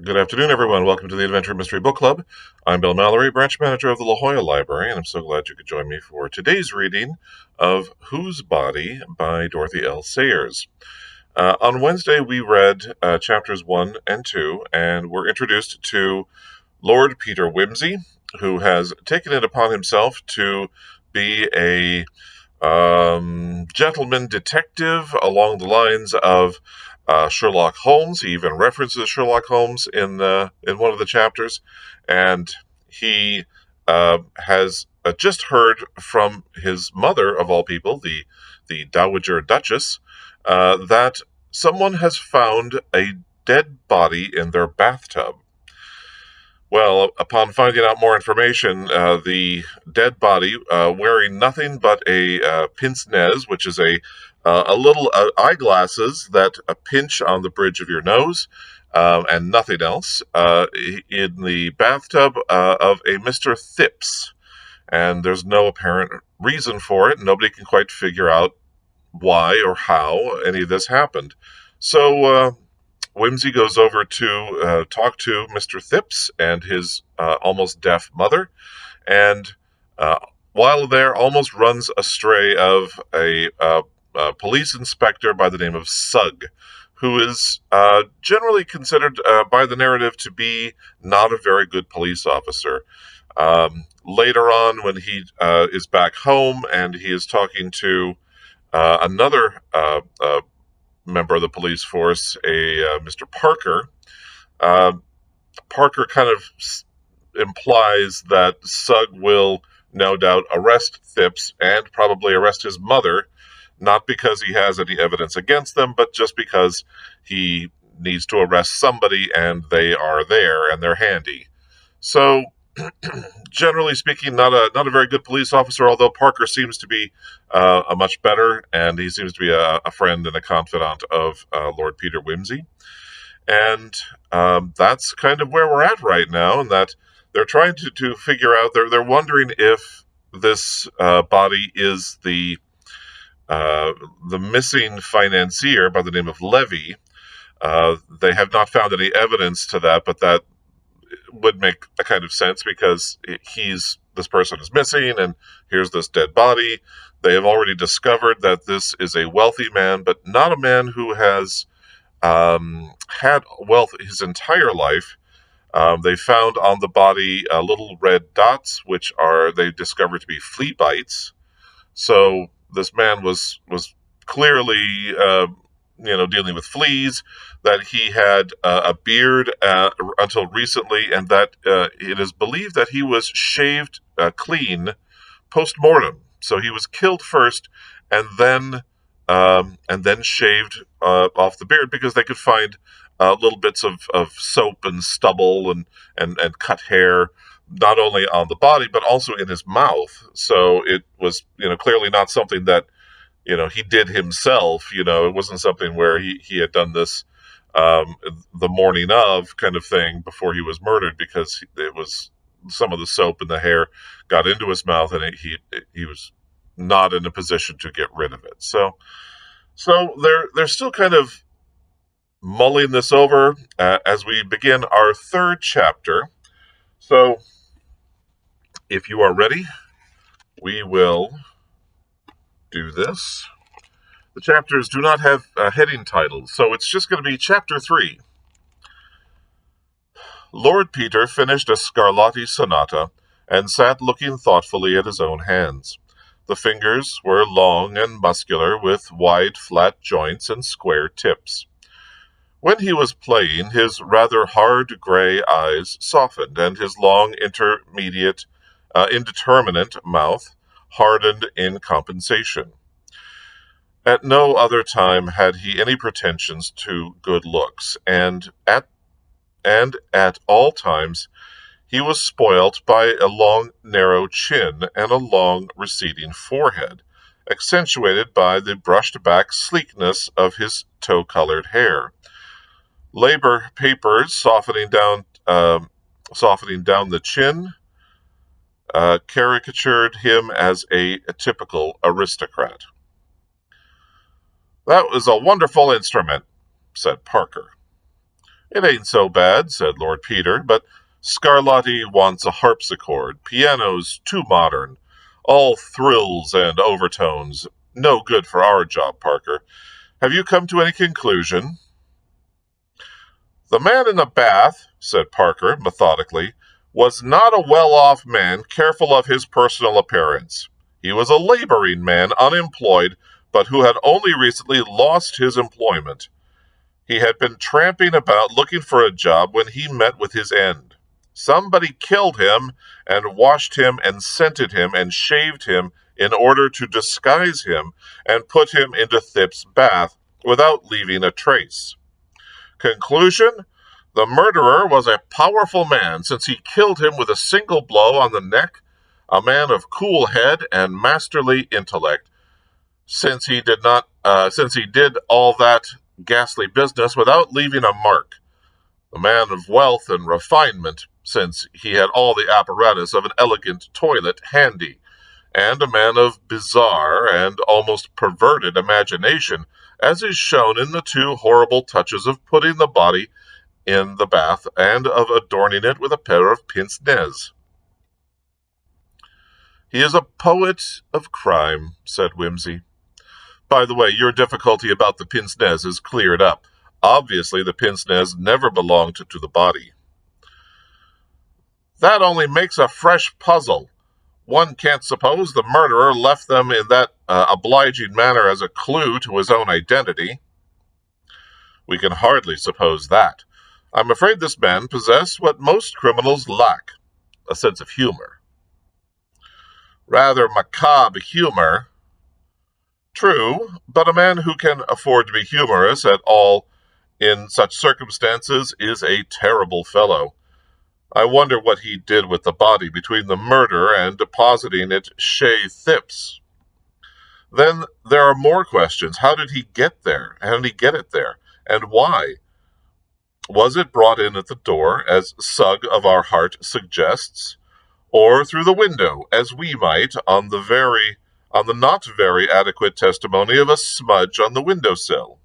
Good afternoon, everyone. Welcome to the Adventure Mystery Book Club. I'm Bill Mallory, branch manager of the La Jolla Library, and I'm so glad you could join me for today's reading of Whose Body by Dorothy L. Sayers. On Wednesday, we read chapters 1 and 2, and we're introduced to Lord Peter Wimsey, who has taken it upon himself to be a gentleman detective along the lines of Sherlock Holmes. He even references Sherlock Holmes in one of the chapters, and he has just heard from his mother, of all people, the Dowager Duchess, that someone has found a dead body in their bathtub. Well, upon finding out more information, the dead body, wearing nothing but a pince-nez, which is a little eyeglasses that pinch on the bridge of your nose, and nothing else, in the bathtub of a Mr. Thipps. And there's no apparent reason for it. Nobody can quite figure out why or how any of this happened. So, Wimsey goes over to talk to Mr. Thipps and his almost deaf mother, and while there, almost runs astray of a police inspector by the name of Sugg, who is generally considered by the narrative to be not a very good police officer. Later on, when he is back home and he is talking to another member of the police force, Mr. Parker. Parker kind of implies that Sugg will no doubt arrest Thipps and probably arrest his mother, not because he has any evidence against them, but just because he needs to arrest somebody and they are there and they're handy. So, generally speaking, not a very good police officer, although Parker seems to be a much better, and he seems to be a friend and a confidant of Lord Peter Wimsey. And that's kind of where we're at right now, and that they're trying to figure out, they're wondering if this body is the missing financier by the name of Levy. They have not found any evidence to that, but that would make a kind of sense because this person is missing and here's this dead body. They have already discovered that this is a wealthy man, but not a man who has had wealth his entire life. They found on the body little red dots, which they discovered to be flea bites. So this man was clearly dealing with fleas, that he had a beard until recently, and that it is believed that he was shaved clean post-mortem. So he was killed first, and then shaved off the beard, because they could find little bits of soap and stubble and cut hair, not only on the body, but also in his mouth. So it was, clearly not something that he did himself. It wasn't something where he had done this the morning of kind of thing before he was murdered, because it was some of the soap and the hair got into his mouth, and he was not in a position to get rid of it. So they're still kind of mulling this over as we begin our third chapter. So if you are ready, we will do this. The chapters do not have heading titles, so it's just going to be Chapter 3. Lord Peter finished a Scarlatti sonata and sat looking thoughtfully at his own hands. The fingers were long and muscular, with wide, flat joints and square tips. When he was playing, his rather hard gray eyes softened, and his long, indeterminate mouth hardened in compensation. At no other time had he any pretensions to good looks, and at all times he was spoilt by a long, narrow chin and a long, receding forehead, accentuated by the brushed-back sleekness of his tow-colored hair. Labor papers softening down the chin caricatured him as a typical aristocrat. "That was a wonderful instrument," said Parker. It ain't so bad, said Lord Peter, but Scarlatti wants a harpsichord. Piano's too modern. All thrills and overtones. No good for our job, Parker. Have you come to any conclusion? The man in the bath, said Parker methodically, was not a well-off man careful of his personal appearance. He was a laboring man, unemployed, but who had only recently lost his employment. He had been tramping about looking for a job when he met with his end. Somebody killed him and washed him and scented him and shaved him in order to disguise him and put him into Thipps' bath without leaving a trace. Conclusion: the murderer was a powerful man, since he killed him with a single blow on the neck, a man of cool head and masterly intellect, since he did all that ghastly business without leaving a mark, a man of wealth and refinement, since he had all the apparatus of an elegant toilet handy, and a man of bizarre and almost perverted imagination, as is shown in the two horrible touches of putting the body in the bath and of adorning it with a pair of pince-nez. He is a poet of crime, said Wimsey. By the way, your difficulty about the pince-nez is cleared up. Obviously, the pince-nez never belonged to the body. That only makes a fresh puzzle. One can't suppose the murderer left them in that obliging manner as a clue to his own identity. We can hardly suppose that. I'm afraid this man possessed what most criminals lack, a sense of humor. Rather macabre humor. True, but a man who can afford to be humorous at all in such circumstances is a terrible fellow. I wonder what he did with the body between the murder and depositing it chez Thipps. Then there are more questions. How did he get there? How did he get it there? And why? Was it brought in at the door, as Sugg of our heart suggests, or through the window, as we might, on the not very adequate testimony of a smudge on the windowsill?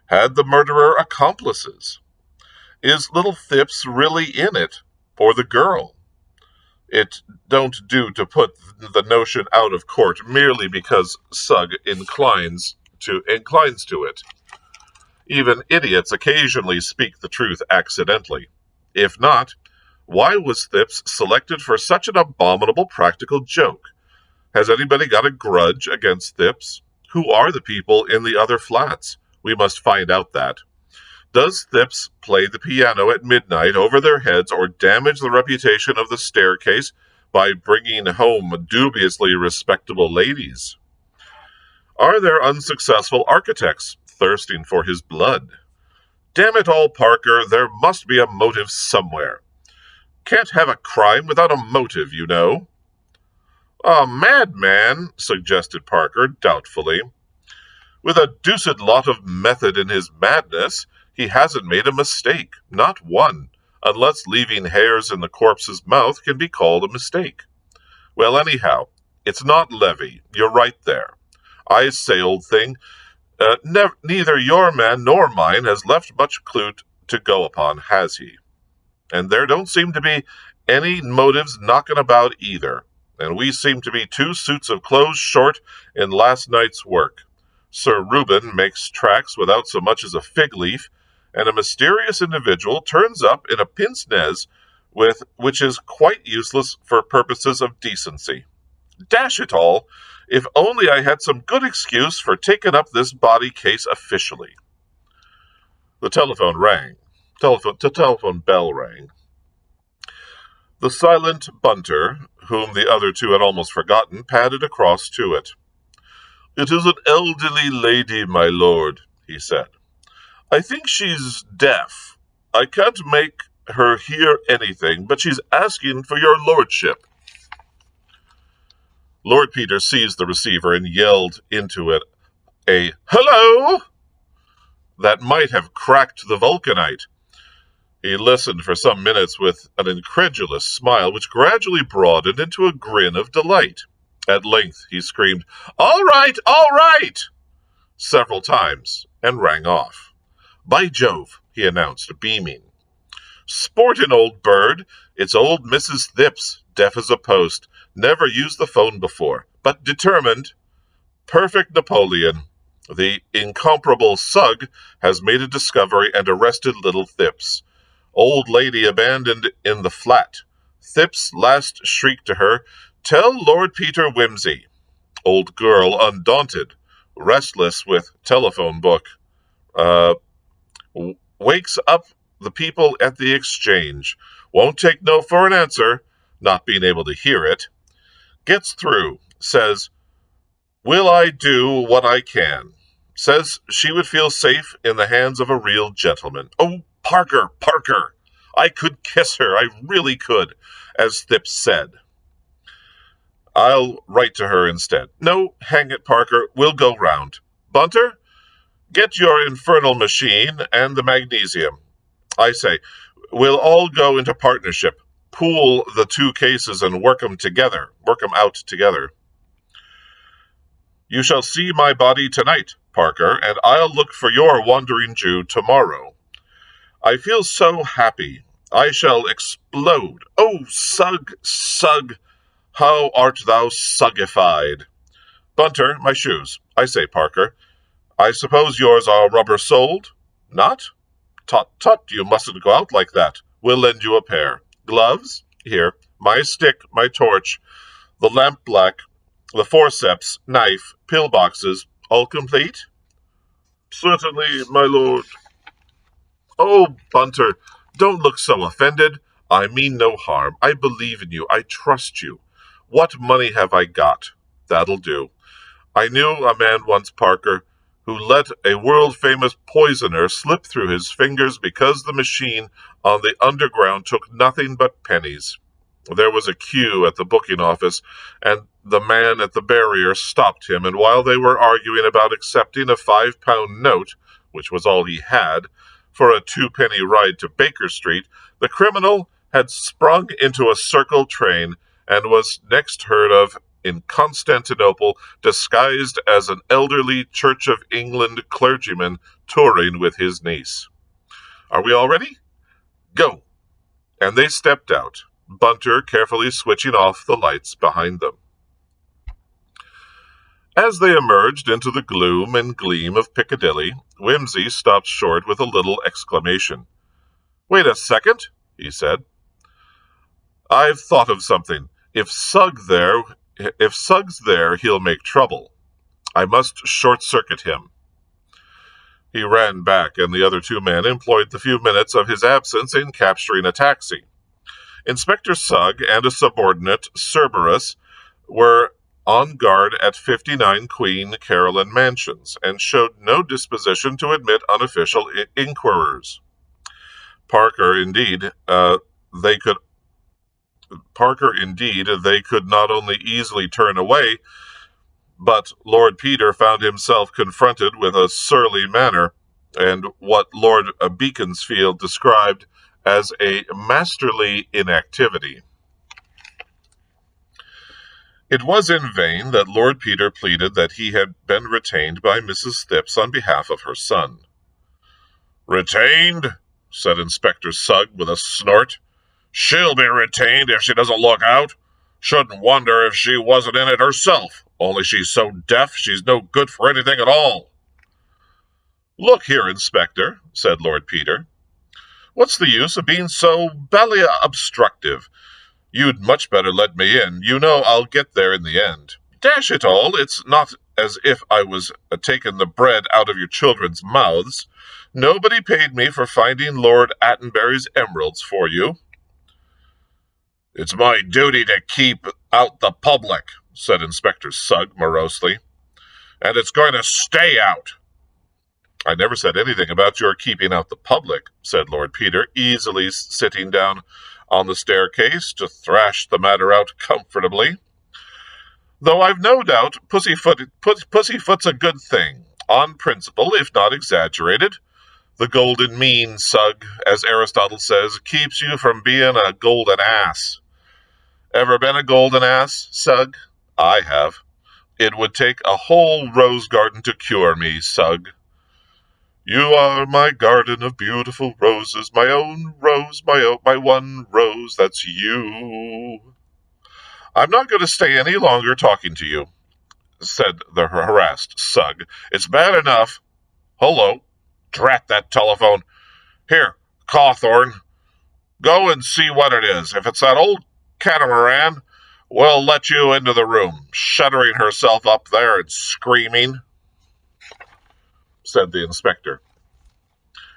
Had the murderer accomplices? Is little Thipps really in it, or the girl? It don't do to put the notion out of court merely because Sugg inclines to it. Even idiots occasionally speak the truth accidentally. If not, why was Thipps selected for such an abominable practical joke? Has anybody got a grudge against Thipps? Who are the people in the other flats? We must find out that. Does Thipps play the piano at midnight over their heads or damage the reputation of the staircase by bringing home dubiously respectable ladies? Are there unsuccessful architects thirsting for his blood? Damn it all, Parker, there must be a motive somewhere. Can't have a crime without a motive, you know. A madman, suggested Parker doubtfully. With a deuced lot of method in his madness, he hasn't made a mistake, not one, unless leaving hairs in the corpse's mouth can be called a mistake. Well, anyhow, it's not Levy. You're right there. I say, old thing, neither your man nor mine has left much clue to go upon, has he? And there don't seem to be any motives knocking about either, and we seem to be 2 suits of clothes short in last night's work. Sir Reuben makes tracks without so much as a fig leaf, and a mysterious individual turns up in a pince-nez which is quite useless for purposes of decency. Dash it all, if only I had some good excuse for taking up this body case officially. The telephone rang. Telephone bell rang. The silent Bunter, whom the other two had almost forgotten, padded across to it. "It is an elderly lady, my lord," he said. "I think she's deaf. I can't make her hear anything, but she's asking for your lordship." Lord Peter seized the receiver and yelled into it a "hello" that might have cracked the vulcanite. He listened for some minutes with an incredulous smile, which gradually broadened into a grin of delight. At length he screamed, all right, several times, and rang off. By Jove, he announced, beaming. "Sportin' old bird. It's old Mrs. Thipps, deaf as a post. Never used the phone before, but determined. Perfect Napoleon. The incomparable Sugg has made a discovery and arrested little Thipps. Old lady abandoned in the flat. Thipps' last shriek to her, 'Tell Lord Peter Wimsey.' Old girl undaunted, restless with telephone book. Wakes up the people at the exchange. Won't take no for an answer, not being able to hear it. Gets through. Says, 'Will I do what I can?' Says she would feel safe in the hands of a real gentleman. Oh, Parker, Parker! I could kiss her, I really could," as Thipps said. "I'll write to her instead." "No, hang it, Parker, we'll go round. Bunter, get your infernal machine and the magnesium. I say, we'll all go into partnership, pool the two cases and work 'em out together. You shall see my body tonight, Parker, and I'll look for your wandering Jew tomorrow. I feel so happy. I shall explode. Oh, Sugg, Sugg, how art thou suggified? Bunter, my shoes. I say, Parker, I suppose yours are rubber-soled? Not? Tut, tut, you mustn't go out like that. We'll lend you a pair. Gloves? Here. My stick, my torch, the lamp black, the forceps, knife, pill-boxes, all complete? Certainly, my lord. Oh, Bunter, don't look so offended. I mean no harm. I believe in you. I trust you. What money have I got? That'll do. I knew a man once, Parker, who let a world-famous poisoner slip through his fingers because the machine on the underground took nothing but pennies. There was a queue at the booking office, and the man at the barrier stopped him, and while they were arguing about accepting a £5 note, which was all he had, for a 2-penny ride to Baker Street, the criminal had sprung into a circle train and was next heard of in Constantinople, disguised as an elderly Church of England clergyman touring with his niece. Are we all ready? Go! And they stepped out, Bunter carefully switching off the lights behind them. As they emerged into the gloom and gleam of Piccadilly, Wimsey stopped short with a little exclamation. Wait a second, he said. I've thought of something. If Sugg's there, he'll make trouble. I must short-circuit him. He ran back, and the other two men employed the few minutes of his absence in capturing a taxi. Inspector Sugg and a subordinate, Cerberus, were on guard at 59 Queen Caroline Mansions, and showed no disposition to admit unofficial inquirers. Parker, indeed, they could not only easily turn away, but Lord Peter found himself confronted with a surly manner, and what Lord Beaconsfield described as a masterly inactivity. It was in vain that Lord Peter pleaded that he had been retained by Mrs. Thipps on behalf of her son. Retained? Said Inspector Sugg with a snort. She'll be retained if she doesn't look out. Shouldn't wonder if she wasn't in it herself, only she's so deaf she's no good for anything at all. Look here, Inspector, said Lord Peter. What's the use of being so bally obstructive? You'd much better let me in. You know I'll get there in the end. Dash it all, it's not as if I was taking the bread out of your children's mouths. Nobody paid me for finding Lord Attenbury's emeralds for you. It's my duty to keep out the public, said Inspector Sugg morosely, and it's going to stay out. I never said anything about your keeping out the public, said Lord Peter, easily sitting down on the staircase to thrash the matter out comfortably. Though I've no doubt pussyfoot's a good thing, on principle, if not exaggerated. The golden mean, Sugg, as Aristotle says, keeps you from being a golden ass. Ever been a golden ass, Sugg? I have. It would take a whole rose garden to cure me, Sugg. You are my garden of beautiful roses, my own rose, my one rose, that's you. I'm not going to stay any longer talking to you, said the harassed Sugg. It's bad enough. Hello. Drat that telephone. Here, Cawthorne. Go and see what it is. If it's that old catamaran, we'll let you into the room, shuddering herself up there and screaming, said the inspector.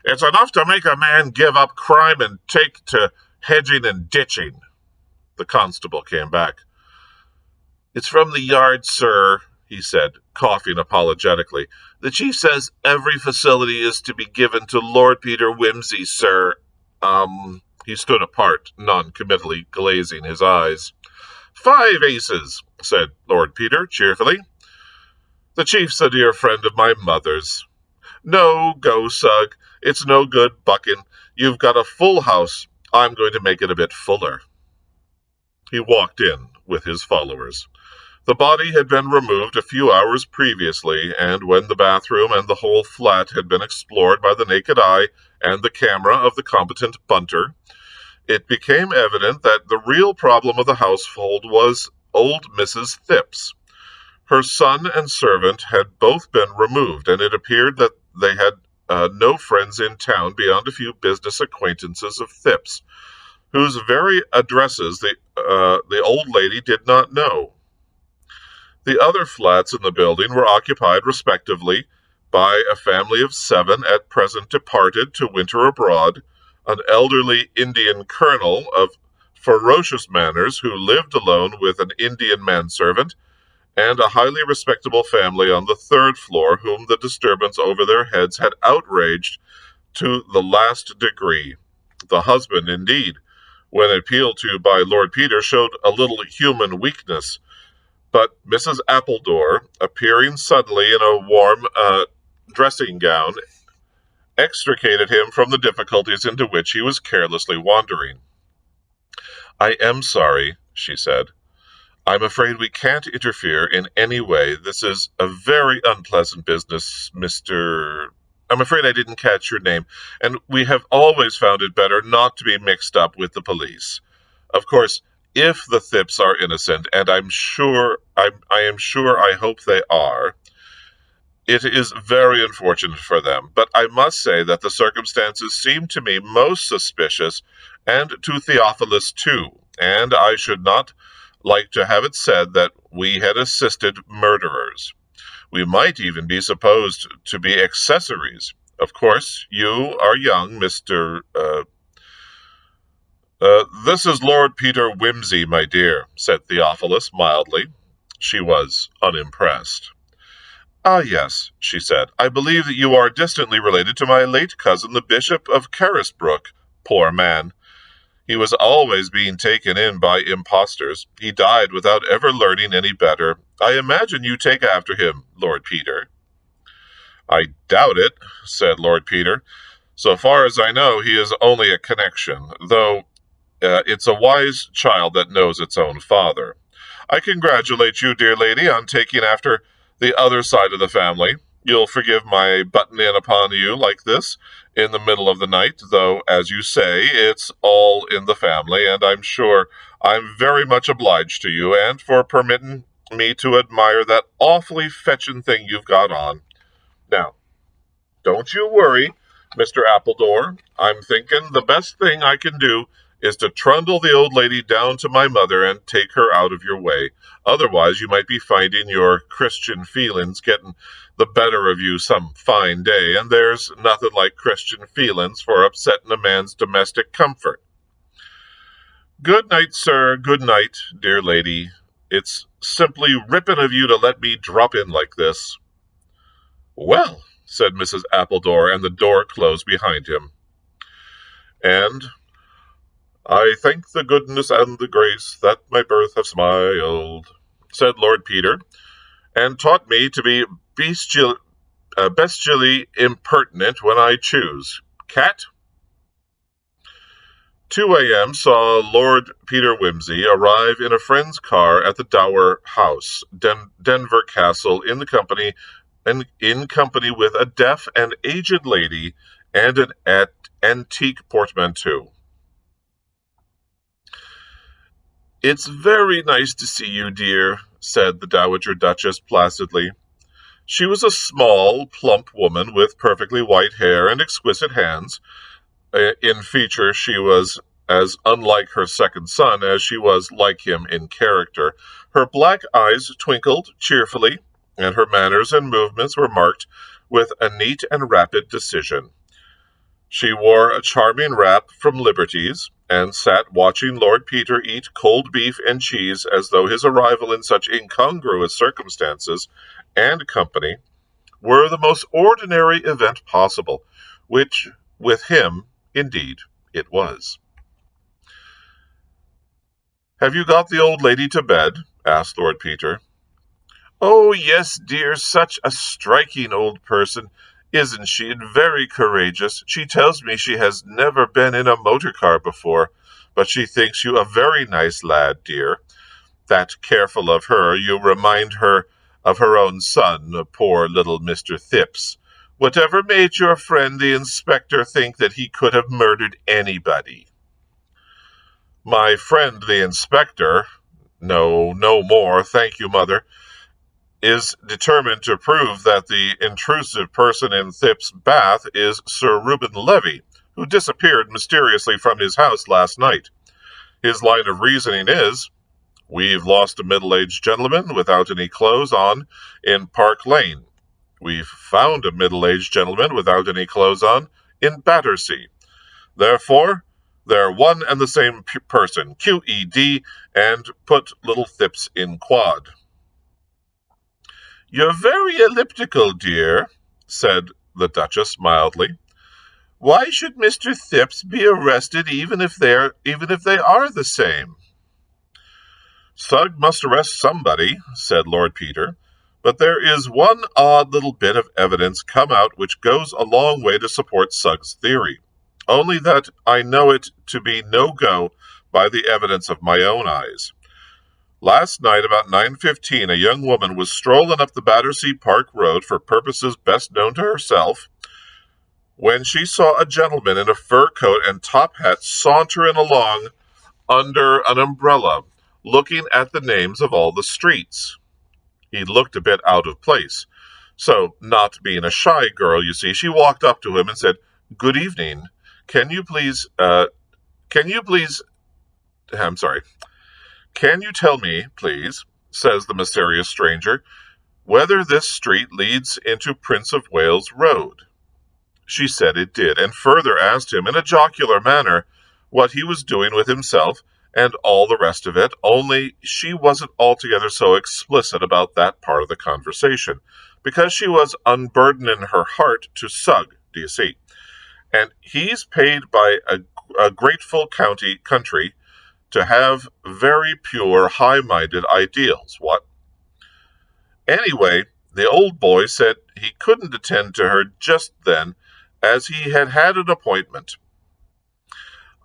It's enough to make a man give up crime and take to hedging and ditching. The constable came back. It's from the yard, sir, he said, coughing apologetically. The chief says every facility is to be given to Lord Peter Wimsey, sir. He stood apart, non-committally glazing his eyes. 5 aces, said Lord Peter cheerfully. The chief's a dear friend of my mother's. No go, Sugg. It's no good bucking. You've got a full house. I'm going to make it a bit fuller. He walked in with his followers. The body had been removed a few hours previously, and when the bathroom and the whole flat had been explored by the naked eye and the camera of the competent Bunter, it became evident that the real problem of the household was old Mrs. Thipps. Her son and servant had both been removed, and it appeared that they had no friends in town beyond a few business acquaintances of Thipps, whose very addresses the old lady did not know. The other flats in the building were occupied, respectively, by a family of 7 at present departed to winter abroad, an elderly Indian colonel of ferocious manners who lived alone with an Indian manservant, and a highly respectable family on the 3rd floor whom the disturbance over their heads had outraged to the last degree. The husband, indeed, when appealed to by Lord Peter, showed a little human weakness, but Mrs. Appledore, appearing suddenly in a warm dressing gown, extricated him from the difficulties into which he was carelessly wandering. I am sorry, she said. I'm afraid we can't interfere in any way. This is a very unpleasant business, Mr. I'm afraid I didn't catch your name, and we have always found it better not to be mixed up with the police. Of course, if the Thipps are innocent, and I hope they are, it is very unfortunate for them, but I must say that the circumstances seem to me most suspicious, and to Theophilus too, and I should not like to have it said that we had assisted murderers. We might even be supposed to be accessories. Of course, you are young, Mr. This is Lord Peter Wimsey, my dear, said Theophilus mildly. She was unimpressed. Ah, yes, she said. I believe that you are distantly related to my late cousin, the Bishop of Carisbrooke. Poor man. He was always being taken in by impostors. He died without ever learning any better. I imagine you take after him, Lord Peter. I doubt it, said Lord Peter. So far as I know, he is only a connection, though it's a wise child that knows its own father. I congratulate you, dear lady, on taking after the other side of the family. You'll forgive my butting in upon you like this in the middle of the night, though, as you say, it's all in the family, and I'm sure I'm very much obliged to you, and for permitting me to admire that awfully fetching thing you've got on. Now, don't you worry, Mr. Appledore. I'm thinking the best thing I can do is to trundle the old lady down to my mother and take her out of your way. Otherwise, you might be finding your Christian feelings getting the better of you some fine day, and there's nothing like Christian feelings for upsetting a man's domestic comfort. Good night, sir. Good night, dear lady. It's simply ripping of you to let me drop in like this. Well, said Mrs. Appledore, and the door closed behind him. And I thank the goodness and the grace that my birth have smiled, said Lord Peter, and taught me to be bestially impertinent when I choose. Cat? 2 a.m. saw Lord Peter Wimsey arrive in a friend's car at the Dower House, Denver Castle, in the company and in company with a deaf and aged lady and an antique portmanteau. "It's very nice to see you, dear," said the Dowager Duchess placidly. She was a small, plump woman with perfectly white hair and exquisite hands. In feature, she was as unlike her second son as she was like him in character. Her black eyes twinkled cheerfully, and her manners and movements were marked with a neat and rapid decision. She wore a charming wrap from Liberty's, and sat watching Lord Peter eat cold beef and cheese as though his arrival in such incongruous circumstances and company were the most ordinary event possible, which, with him, indeed, it was. "Have you got the old lady to bed?" asked Lord Peter. "Oh, yes, dear, such a striking old person, isn't she, and very courageous. She tells me she has never been in a motor car before, but she thinks you a very nice lad, dear. That careful of her, you remind her of her own son, poor little Mr. Thipps. Whatever made your friend the inspector think that he could have murdered anybody?" "My friend the inspector, no more, thank you, mother, is determined to prove that the intrusive person in Thipps' bath is Sir Reuben Levy, who disappeared mysteriously from his house last night. His line of reasoning is, we've lost a middle-aged gentleman without any clothes on in Park Lane. We've found a middle-aged gentleman without any clothes on in Battersea. Therefore, they're one and the same person, QED, and put little Thipps in quad." "You're very elliptical, dear," said the Duchess mildly. "Why should Mr. Thipps be arrested even if they are the same?" "Sugg must arrest somebody," said Lord Peter, "but there is one odd little bit of evidence come out which goes a long way to support Sugg's theory, only that I know it to be no go by the evidence of my own eyes. Last night, about 9:15, a young woman was strolling up the Battersea Park Road for purposes best known to herself, when she saw a gentleman in a fur coat and top hat sauntering along under an umbrella, looking at the names of all the streets. He looked a bit out of place, so, not being a shy girl, you see, she walked up to him and said, 'Good evening. Can you tell me, please,' says the mysterious stranger, 'whether this street leads into Prince of Wales Road?' She said it did, and further asked him in a jocular manner what he was doing with himself, and all the rest of it, only she wasn't altogether so explicit about that part of the conversation, because she was unburdening her heart to Sugg, do you see? And he's paid by a grateful country to have very pure, high-minded ideals, what? Anyway, the old boy said he couldn't attend to her just then, as he had an appointment.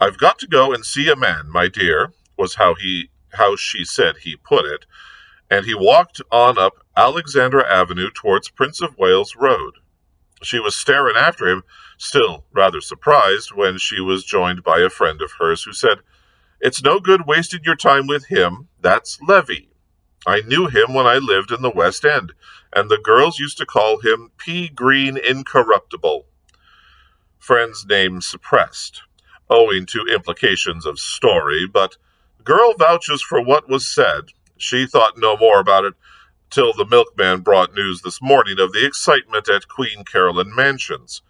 'I've got to go and see a man, my dear,' was how she said he put it, and he walked on up Alexandra Avenue towards Prince of Wales Road. She was staring after him, still rather surprised, when she was joined by a friend of hers who said, 'It's no good wasting your time with him. That's Levy. I knew him when I lived in the West End, and the girls used to call him P. Green Incorruptible.' Friend's name suppressed, owing to implications of story, but girl vouches for what was said. She thought no more about it till the milkman brought news this morning of the excitement at Queen Caroline Mansions.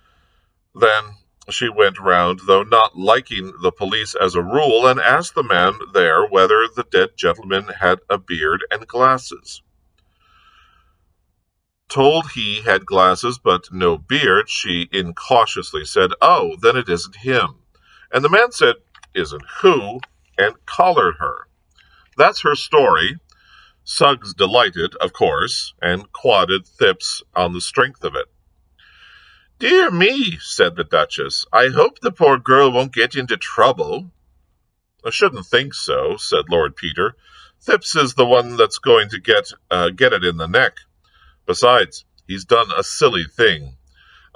Then she went round, though not liking the police as a rule, and asked the man there whether the dead gentleman had a beard and glasses. Told he had glasses but no beard, she incautiously said, 'Oh, then it isn't him.' And the man said, 'Isn't who?' and collared her. That's her story. Sugg's delighted, of course, and quadded Thipps on the strength of it." "Dear me," said the Duchess, "I hope the poor girl won't get into trouble." "I shouldn't think so," said Lord Peter. "Thipps is the one that's going to get it in the neck. Besides, He's done a silly thing.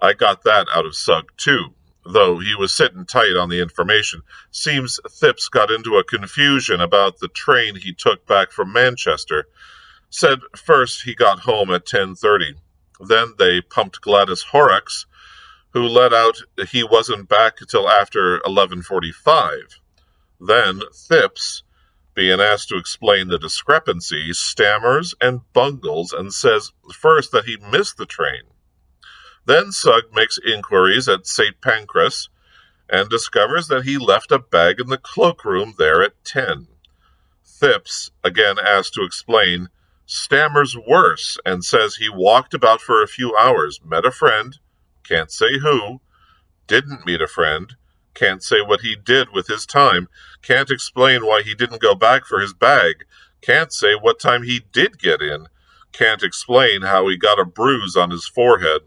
I got that out of Sugg, too, though he was sitting tight on the information. Seems Thipps got into a confusion about the train he took back from Manchester. Said first he got home at 10:30. Then they pumped Gladys Horrocks, who let out he wasn't back till after 11:45. Then Thipps, being asked to explain the discrepancy, stammers and bungles and says first that he missed the train. Then Sugg makes inquiries at St. Pancras and discovers that he left a bag in the cloakroom there at 10. Thipps, again asked to explain, stammers worse and says he walked about for a few hours, met a friend, can't say who, didn't meet a friend, can't say what he did with his time, can't explain why he didn't go back for his bag, can't say what time he did get in, can't explain how he got a bruise on his forehead.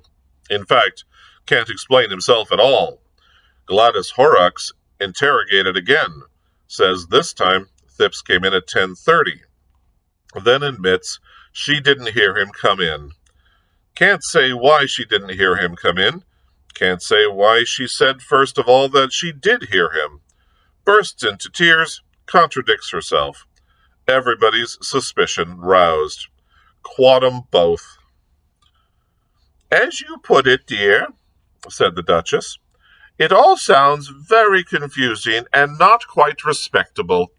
In fact, can't explain himself at all. Gladys Horrocks, interrogated again, says this time Thipps came in at 10:30. Then admits she didn't hear him come in. Can't say why she didn't hear him come in. Can't say why she said first of all that she did hear him. Bursts into tears, contradicts herself. Everybody's suspicion roused. Quad 'em both. "As you put it, dear," said the Duchess, "it all sounds very confusing and not quite respectable.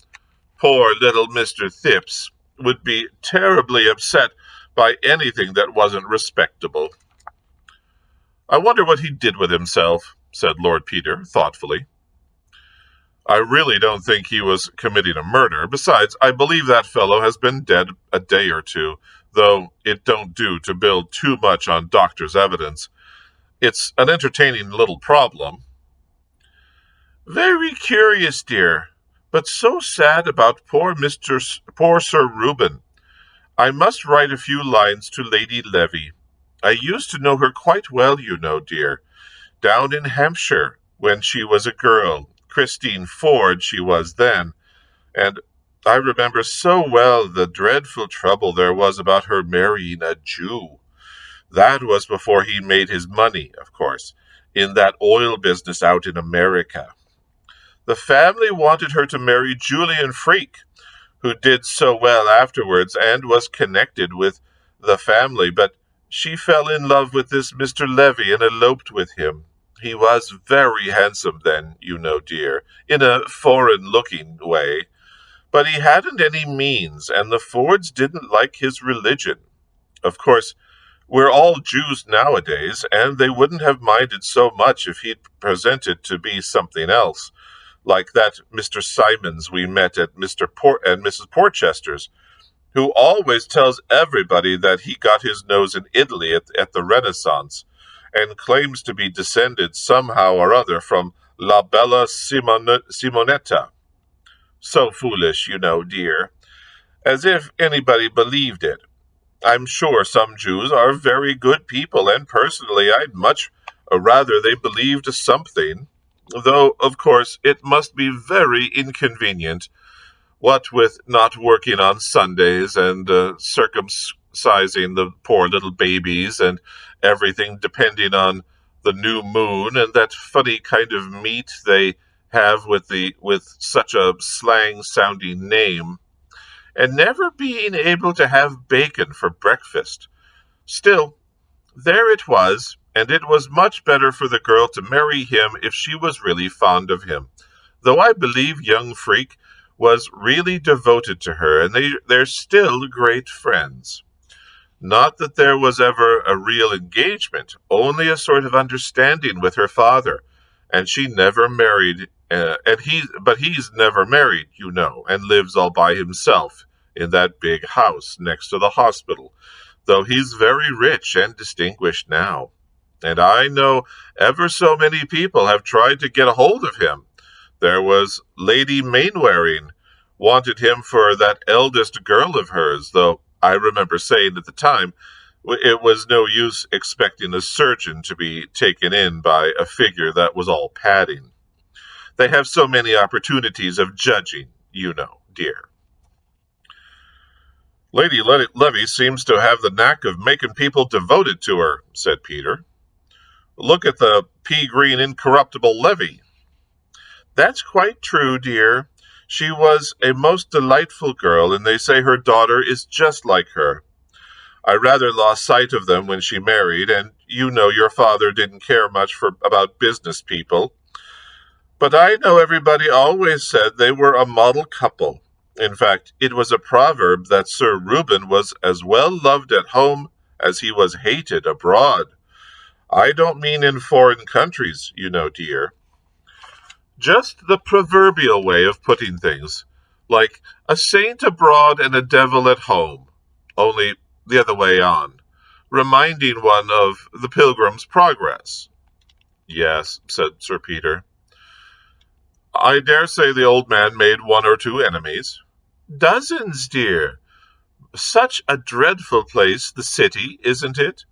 Poor little Mr. Thipps would be terribly upset by anything that wasn't respectable." "I wonder what he did with himself," said Lord Peter, thoughtfully. "I really don't think he was committing a murder. Besides, I believe that fellow has been dead a day or two, though it don't do to build too much on doctor's evidence. It's an entertaining little problem." "Very curious, dear, but so sad about poor Sir Reuben. I must write a few lines to Lady Levy. I used to know her quite well, you know, dear. Down in Hampshire, when she was a girl. Christine Ford she was then. And I remember so well the dreadful trouble there was about her marrying a Jew. That was before he made his money, of course, in that oil business out in America. The family wanted her to marry Julian Freke, who did so well afterwards and was connected with the family, but she fell in love with this Mr. Levy and eloped with him. He was very handsome then, you know, dear, in a foreign-looking way. But he hadn't any means, and the Fords didn't like his religion. Of course, we're all Jews nowadays, and they wouldn't have minded so much if he'd presented to be something else, like that Mr. Simons we met at Mrs. Porchester's, who always tells everybody that he got his nose in Italy at the Renaissance, and claims to be descended somehow or other from La Bella Simonetta. So foolish, you know, dear. As if anybody believed it. I'm sure some Jews are very good people, and personally I'd much rather they believed something, though, of course, it must be very inconvenient, what with not working on Sundays and circumcising the poor little babies and everything depending on the new moon and that funny kind of meat they have with such a slang-sounding name, and never being able to have bacon for breakfast. Still, there it was, and it was much better for the girl to marry him if she was really fond of him, though I believe young Freke was really devoted to her, and they're still great friends. Not that there was ever a real engagement, only a sort of understanding with her father, and she never married, but he's never married, you know, and lives all by himself in that big house next to the hospital, though he's very rich and distinguished now. And I know ever so many people have tried to get a hold of him. There was Lady Mainwaring wanted him for that eldest girl of hers, though I remember saying at the time it was no use expecting a surgeon to be taken in by a figure that was all padding. They have so many opportunities of judging, you know, dear. Lady Levy seems to have the knack of making people devoted to her, said Peter. Look at the pea-green incorruptible Levy. That's quite true, dear. She was a most delightful girl, and they say her daughter is just like her. I rather lost sight of them when she married, and you know your father didn't care much about business people. But I know everybody always said they were a model couple. In fact, it was a proverb that Sir Reuben was as well loved at home as he was hated abroad. I don't mean in foreign countries, you know, dear. Just the proverbial way of putting things, like a saint abroad and a devil at home, only the other way on, reminding one of the Pilgrim's Progress. Yes, said Sir Peter. I dare say the old man made one or two enemies. Dozens, dear. Such a dreadful place, the city, isn't it?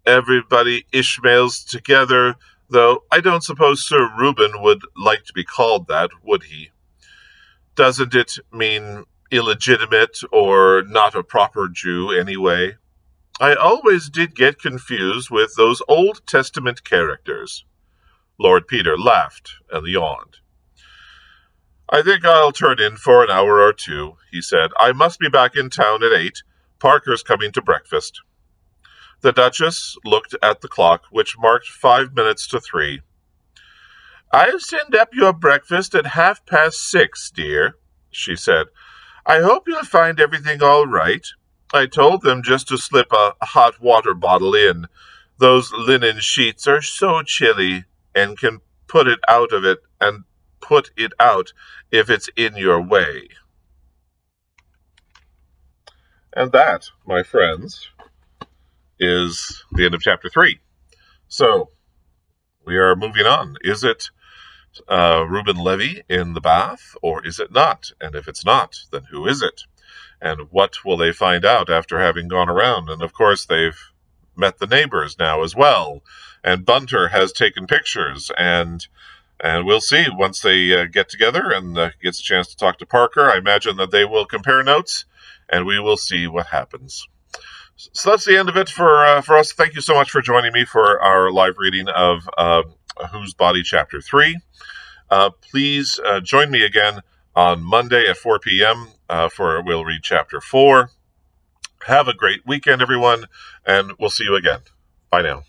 Everybody Ishmaels together, though I don't suppose Sir Reuben would like to be called that, would he? Doesn't it mean illegitimate or not a proper Jew anyway? I always did get confused with those Old Testament characters. Lord Peter laughed and yawned. I think I'll turn in for an hour or two, he said. I must be back in town at 8. Parker's coming to breakfast. The Duchess looked at the clock, which marked 5 minutes to 3. I'll send up your breakfast at 6:30, dear, she said. I hope you'll find everything all right. I told them just to slip a hot water bottle in. Those linen sheets are so chilly and can put it out if it's in your way. And that, my friends, is the end of chapter 3. So, we are moving on. Is it Reuben Levy in the bath, or is it not? And if it's not, then who is it? And what will they find out after having gone around? And of course, they've met the neighbors now as well. And Bunter has taken pictures, and we'll see once they get together and gets a chance to talk to Parker. I imagine that they will compare notes, and we will see what happens. So that's the end of it for us. Thank you so much for joining me for our live reading of Whose Body Chapter 3. Please join me again on Monday at 4 p.m. We'll read Chapter 4. Have a great weekend, everyone, and we'll see you again. Bye now.